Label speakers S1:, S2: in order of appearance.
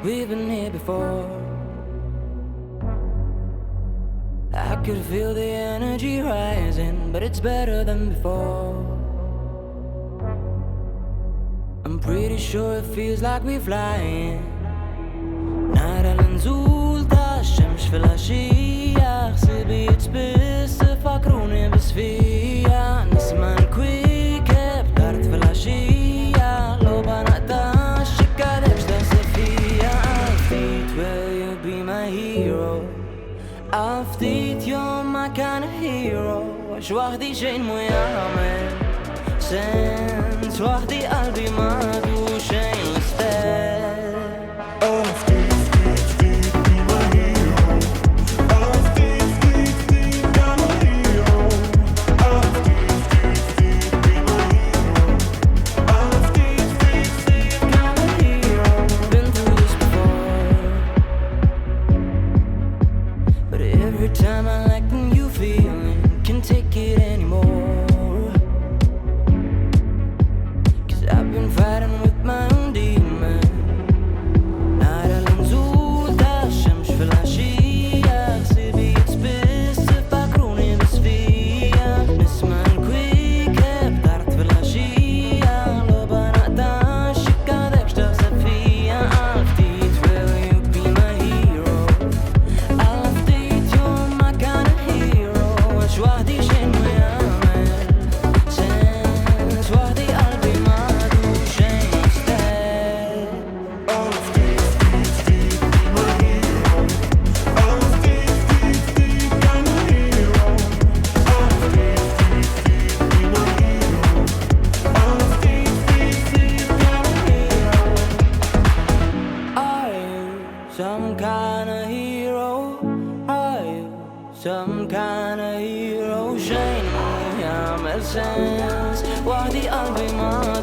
S1: We've been here before. I could feel the energy rising, but it's better than before. I'm pretty sure it feels like we're flying. نار النزول تاع الشمس في العشية، حسابي تبس فكروني بس فيا، نسمع الكويكب طارت في العشية، لو بنقطع الشكا داكش تحسب فيا. عرفتيت will you be my hero. عرفتيت you're my kind of hero. عش وحدي شين مو يعمل سنس، وحدي قلبي ما دو شين مستاهل. Every time I like when you feeling can't take it anymore. 'Cause I've been fighting with my own demon. نار النزول تاع الشمس في العشية، حسابي تسبس تفكروني بس فيا، نسمع الكويكب طارت في العشية، لو بنقطع الشكا داكش تحسب فيا. عرفتيت will you be my hero. وحدي شين ويعمل سنس، وحدي قلبي ما دو شين يستاهل. Are you some kind of hero? Are you some kind of hero? شين ما يعمل سنس، وحدي قلبي ما